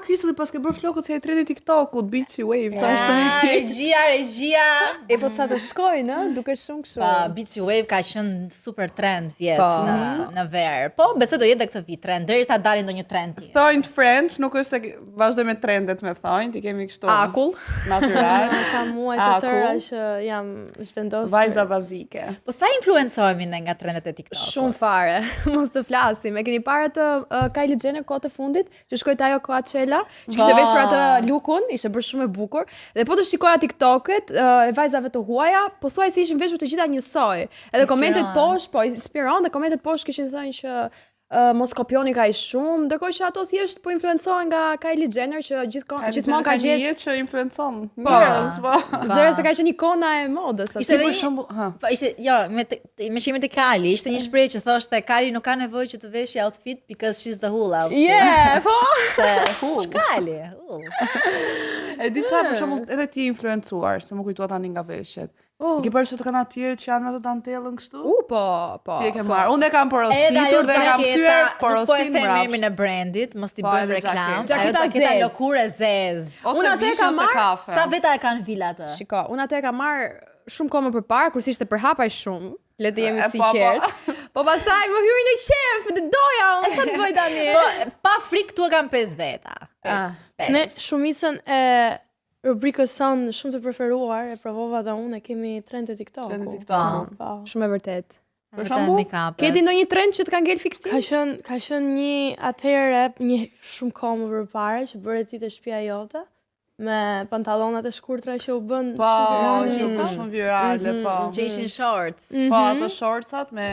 Krista dhe pas ke bërë flokët si e trendi TikTokut, Beachy Wave, qa është Regjia. E po sa të shkojnë, duke shumë kështu. Pa, Beachy Wave ka qenë super trend vjetë në verë. Po, besoj do jetë dhe këtë vit trend, derisa dalin ndonjë trend tjetër. Thonjt French, nuk është se vazhdoj me trendet me thonjt, i kemi kështu. Akull. Natural. Ka muaj të tëra që jam zhvendosur. Vajza bazike. Po sa influencohemi ne nga trendet e TikTokut? Shumë fare, mos të flasim. E keni parë të Kylie Jenner kohë të fundit, që shkoi te ajo Coachella, që kishte veshur atë lookun, ishte bërë shumë e bukur. Dhe po të shikoja TikToket e vajzave të huaja, pothuajse ishin veshur të gjitha njësoj. Edhe komentet poshtë, po inspiron dhe komentet poshtë kishin thënë që mos kopjoni kaq shumë, ndërkohë që ato thjesht po influencohen nga Kylie Jenner që gjithmonë ka gjetë jetë që influencon. Njerëz, po. Zëra se ka qenë ikona e modës. Ishte për shembull, po ishte, jo, me shime te Kali, ishte një shprehje që thoshte Kali nuk ka nevojë që të veshë outfit because she's the whole outfit. Yeah, po. Shkali. E di çfarë për shembull edhe ti influencuar, se më kujtoa tani nga veshjet. Ke parë që të kanë atyrë që janë me të dantellën kështu? Po. Ti e ke marrë. Unë e kam porositur dhe kam thyer porosin po e them emrin e brandit, mos t'i bëjmë reklam. Ajo jaketa lëkurë zez. Unë atë e kam marrë. Sa veta e kanë vila atë? Shiko, unë atë e kam marrë shumë kohë më përpara, kur ishte përhapaj shumë. Le të jemi sinqert. Po pastaj më hyri në qef, të doja, unë sa të bëj tani. Po pa frikë tu e kam 5 veta. 5. Ne shumicën e rubrikës sonë shumë të preferuar, e provova dhe unë, e kemi trend të TikTok. Shumë e vërtet. Për shembull, keti ndonjë trend që të ka ngel fiks ti? Ka qenë një atëherë, një shumë kohë më përpara që bëre ti te shtëpia jote me pantallonat e shkurtra që u bën shumë virale, po. Që ishin shorts. Po, ato shortsat me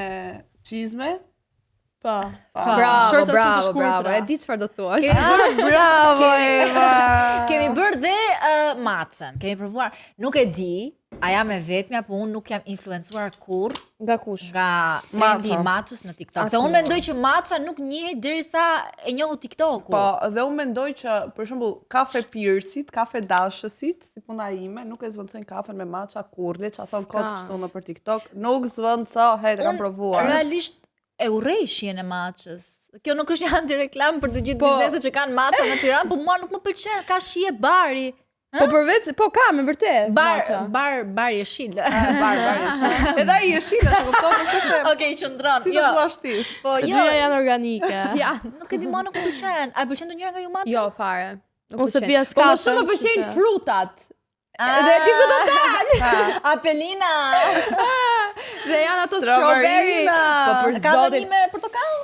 çizme. Po. Bravo. E di çfarë do thuash. Bravo, Eva. Kemi bërë dhe matchen. Kemi provuar. Nuk e di, a jam e vetmja, po unë nuk jam influencuar kur nga kush? Nga trendi i matches në TikTok. Dhe unë mendoj që matcha nuk njihet derisa e njohu TikToku. Po, dhe unë mendoj që për shembull kafe pirsit, kafe dashësit, si puna ime, nuk e zvendçojnë kafen me matcha kurrë, çfarë thon kot kështu nëpër TikTok, nuk zvendçohet, e kam provuar. Realisht e urrej shien e matches. Kjo nuk është një anti-reklam për të gjithë bizneset që kanë matcha në Tiranë, po mua nuk më pëlqen, ka shije bari. Po përveç, po ka me vërtet. Bar jeshil. Bar jeshil. Edhe ai jeshil, e kupton po se. Okej, qëndron. Si do vllash ti? Po jo, janë organike. Ja, nuk e di, mua nuk më pëlqen. A pëlqen ndonjëra nga ju matcha? Jo, fare. Ose pija skafe. Po më shumë më pëlqejnë frutat. Dhe ti ku do dal? Apelina. Dhe janë ato strawberry. Po për zotin. Ka ndonjë me portokall?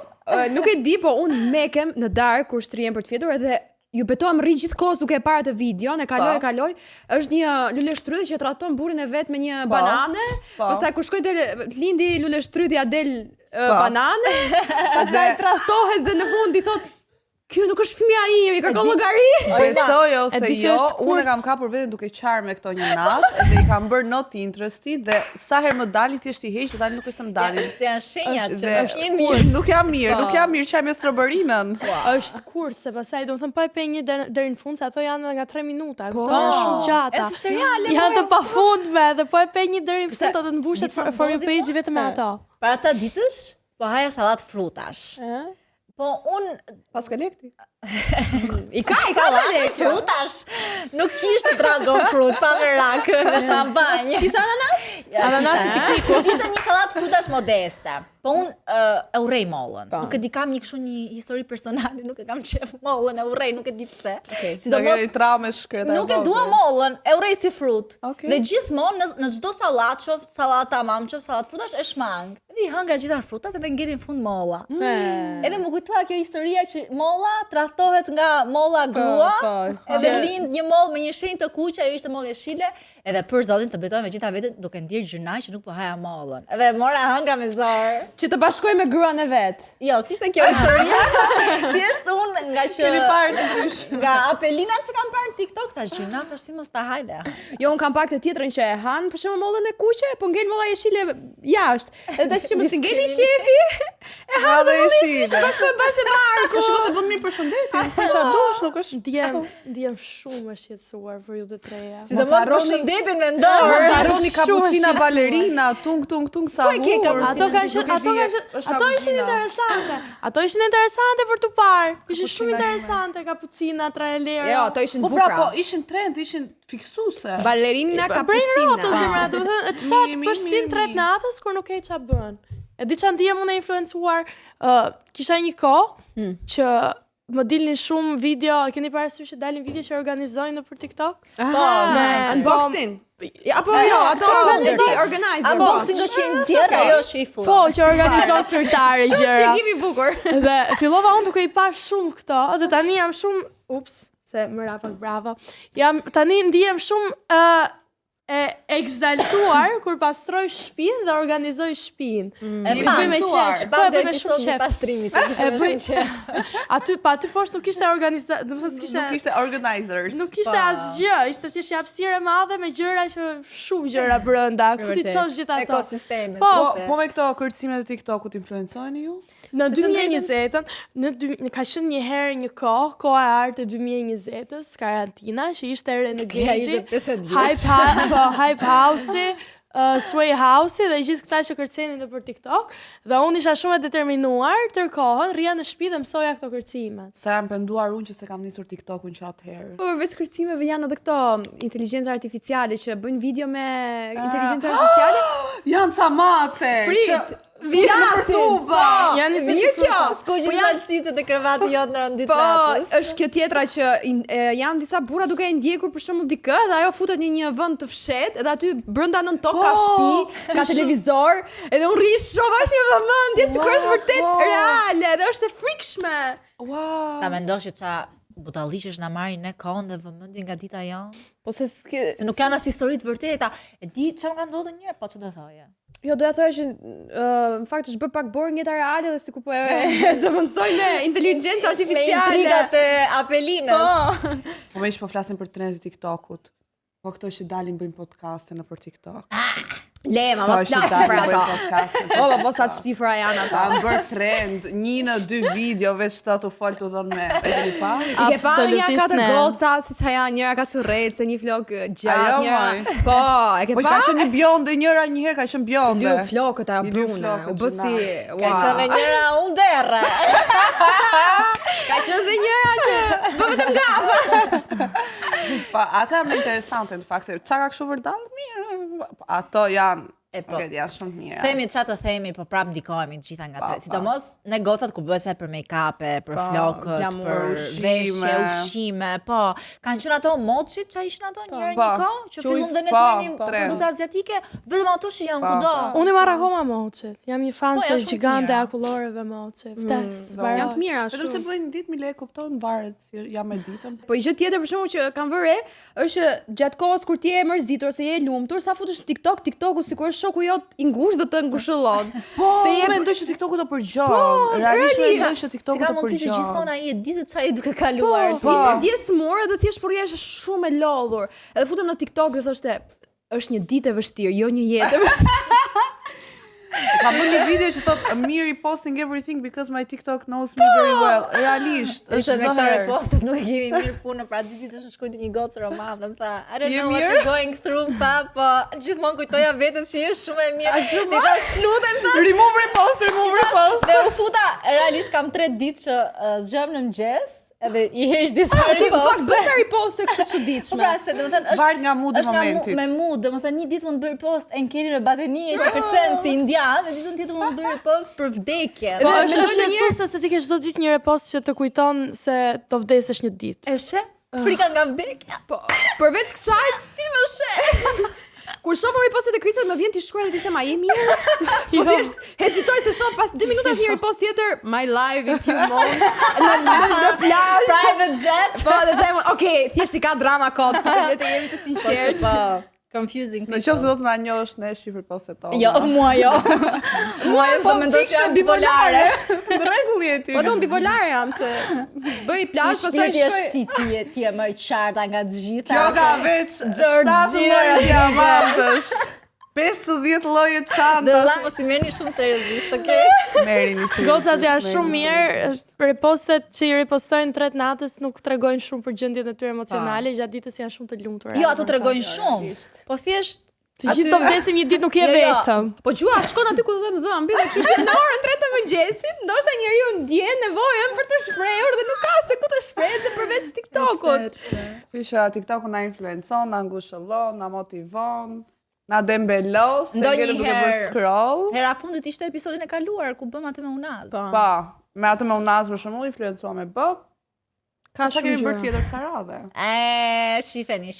Nuk e di, po unë mekem në darkë kur shtrihem për të fjetur edhe ju betohem rri gjithkohës duke e parë atë videon, e kaloj. Është një lule shtrydhi që traton burrin e vet me një banane. Pastaj kur shkoi del lindi lule shtrydhi del banane. Pastaj tratohet dhe në fund i thot kjo nuk është fëmia ime, i kërkon llogari. Besoj ose jo, unë kam kapur veten duke qarë me këto një natë dhe i kam bërë not interested dhe sa herë më dali thjesht i heq, tani nuk është se më dalin. Janë shenjat që është mirë. Nuk jam mirë çaj me strawberry-nën. Është kurth, se pastaj domethënë po e pe një deri në fund se ato janë nga 3 minuta, janë shumë gjata. Është seriale. Janë të pafundme dhe po e pe një deri në fund do të mbushet for you page vetëm me ato. Para ata ditësh, po haja sallat frutash. Po unë pas ka lekti. I ka lek frutash. Nuk kishte dragon fruit, pa merak, me shampanjë. Kishte ananas? Ananas i pikniku. Ishte një sallat frutash modeste. Po unë e urrej mollën. Nuk e di, kam një kështu një histori personale, nuk e kam qef mollën, e urrej, nuk e di pse. Sidomos traume shkreta. Nuk e dua mollën, e urrej si frut. Dhe gjithmonë në çdo sallat, qoftë sallata mam, qoftë sallat frutash, e shmang. Dhe i hëngra gjithar frutat dhe ngelin fund molla. Edhe më kujtoa kjo historia që molla trahtohet nga molla grua, edhe lind një mollë me një shenjë të kuqe, ajo ishte mollë jeshile, edhe për zotin të betoj me gjitha vetën duke ndirë gjynaj që nuk po haja mollën. Edhe mora hëngra me zor. Që të bashkoj me gruan e vet. Jo, si ishte kjo historia? Thjesht unë nga që nga apelinat që kam parë në TikTok, thash gjyna, thash si mos ta hajde. Jo, unë kam pak të tjetrën që e han, për shembull mollën e kuqe, po ngel molla jeshile jashtë. Edhe tash që mos i ngeli shefi, e ha dhe jeshile. Bashkoj bashkë Marku. Shikoj se bën mirë për shëndetin. Çfarë dush, nuk është ndjem shumë e shqetësuar për ju të treja. Sidomos për shëndetin me dorë. Harroni cappuccina ballerina, tung savur. Ato Ato ishin interesante. Ato ishin interesante për të parë. Ishin shumë interesante, kapucina, trajlera. Jo, ato ishin Po bukura. pra, po ishin trend, ishin fiksuese. Balerina Capucina. cappuccina. Do të thënë, çfarë pështin tret natës kur nuk e ç'a bën. E di çan ndiem unë influencuar, kisha një kohë që më dilnin shumë video, keni parasysh që dalin video që organizojnë nëpër TikTok? Unboxing. Apo jo, ato organizer. Unboxing është që i nxjerr, ajo është i full. Po, që organizon syrtare gjëra. Shpjegimi i bukur. Dhe fillova unë duke i pa shumë këto, dhe tani jam shumë, se më ra pak bravo. Tani ndihem shumë e egzaltuar kur pastroj shtëpinë dhe organizoj shtëpinë. Bande episodin e pastrimit, të kishte më shumë qef. Aty poshtë nuk ishte Nuk ishte organizers. Nuk ishte asgjë, ishte thjesht hapësirë e madhe me gjëra që shumë gjëra brenda. Ku ti çosh gjithë ato? Ekosistemet. Po me këto kërcimet e TikTokut influencojnë ju? Në 2020-ën, ka qenë një herë një koha e artë e 2020-s, karantina, që ishte Renegade, Hype House-i, Sway House-i dhe gjithë këta që kërcenin nëpër TikTok, dhe unë isha shumë e determinuar, tërkohën rria në shtëpi dhe mësoja këto kërcimet. Sa jam penduar unë që se kam nisur TikTokun që atëherë. Po përveç kërcimeve janë edhe këto inteligjenca artificiale që bëjnë video me inteligjencë artificiale. Janë ca mace. Prit. Vidasin, janë mirë kjo. S'ku gjithë salcicët e krevati jotë në rëndit Po, natës. është kjo tjetra që janë disa burra duke e ndjekur për shembull dikë dhe ajo futet në një vend të fshet edhe aty brenda nën tokë ka shtëpi, ka televizor, edhe unë rri shoh aq me vëmendje sikur është vërtet reale, edhe është e frikshme. Wow. Ta mendosh që ça butalliqesh na marrin ne kohën dhe vëmendjen nga dita jonë. Po se nuk kanë as histori të vërteta. E di çfarë ka ndodhur një herë, po ç'do thoje. Jo, doja thoya që në fakt është bërë pak boring jeta reale dhe sikur po e zëvendësoj me inteligjencë artificiale. Me intrigat e Apelinës. Po më ish po flasim për trendin e TikTokut. Po këto që dalin bëjnë podcaste nëpër TikTok. Lema, mos flasim për ato. Po sa të shpifra janë ato. Kanë bërë trend 1 në 2 video veç të ato fol të dhënë me. E keni pa? I ke pa një 4 goca, siç ka janë, njëra ka surrel, se një flok gjatë, njëra. Po, e ke pa? Po ka qenë një bjonde, njëra një herë ka qenë bjonde. Lu flokët ajo brune. U bë si, ka qenë njëra underre. Ka qenë dhe njëra që bë vetëm gafa. Po ata më interesante në fakt, çka ka kështu vërdall mirë. Ato janë janë shumë mirë. Themi çfarë të themi, po prap ndikohemi të gjitha nga tre. Sidomos ne gocat ku bëhet fjalë për make-up, për flokët, për veshje, ushqime, po. Kanë qenë ato moçit që ishin ato një kohë, që fillon dhe ne të kemi produkte aziatike, vetëm ato që janë kudo. Unë marr akoma moçet. Jam një fan se gjigante akulloreve moçe. Vdes. Janë të mira shumë. Vetëm se bëjnë ditë mi le kupton varet si jam me ditën. Po gjë tjetër për shkakun që kanë vëre është gjatë kohës kur ti je mërzitur ose je lumtur, sa futesh TikToku sikur shoku jot i ngushtë do të ngushëllon. Po, mendoj që TikToku do përgjon. Realisht mendoj që TikToku do përgjon. Si ka mundësi që gjithmonë ai e di se çfarë duke kaluar. Ishte diesmore dhe thjesht por jashtë shumë e lodhur. Edhe futem në TikTok dhe thoshte, është një ditë e vështirë, jo një jetë e vështirë. Ka bërë një video që thot Miri posting everything because my TikTok knows me very well. Realisht, është me këto repostet nuk e kemi mirë punë, pra ditë të shkruajti një gocë roman, më tha, I don't know what you're going through, po gjithmonë kujtoja vetes që je shumë e mirë. Ti tash lutem thash. Remove repost. Dhe u futa, realisht kam 3 ditë që zgjem në mëngjes. Edhe i heq disa riposte. Bëj riposte kështu çuditshme. Po pra, se domethënë është varet nga moodi i momentit. Me mood, domethënë një ditë mund të bëj ripost e nkeli në batenie që kërcen si indian, dhe ditën tjetër mund të bëj ripost për vdekje. Po është shqetësuese se ti ke çdo ditë një ripost që të kujton se do vdesësh një ditë. Eshe? Frika nga vdekja. Po, përveç kësaj ti më she. Kur shoh ripostet e Kristit më vjen ti shkruaj dhe ti them a je mirë? Po thjesht hezitoj se shoh pas 2 minutash një ripost tjetër, my life in few moments. Në plazh, private jet. Po, dhe them, okay, thjesht i ka drama kot, le të jemi të sinqertë. Po, confusing. Në qoftë se do të na njohësh ne shifër postet tona. Jo, mua jo. Mua do mendoj që jam bipolare. Në rregull je ti. Po don bipolare jam se bëj plazh pastaj shkoj. Ti je më qarta nga të gjitha. Kjo ka veç 7 lloje diamantësh. 50 lloje çantash. Dhe valla mos i merrni shumë seriozisht, okay? Merrini seriozisht. Gocat janë shumë mirë, ripostet që i ripostojnë 3 natës nuk tregojnë shumë për gjendjet e tyre emocionale, gjatë ditës janë shumë të lumtura. Jo, ato tregojnë shumë. Po thjesht Të gjithë do vdesim një ditë nuk je vetëm. Po gjua shkon aty ku do them dhëmbi, dhe kështu që në orën 3 të mëngjesit, ndoshta njeriu ndjen nevojën për të shprehur dhe nuk ka se ku të shprehet përveç TikTokut. Kështu që TikToku na influencon, na ngushëllon, na motivon, na dembelos, se vjen duke bërë scroll. Hera fundit ishte episodin e kaluar ku bëm atë me Unaz. Pa, me atë me Unaz për shembull influencuam me Bob. Ka Çfarë kemi shumë bërë tjetër kësaj radhe? Shifeni.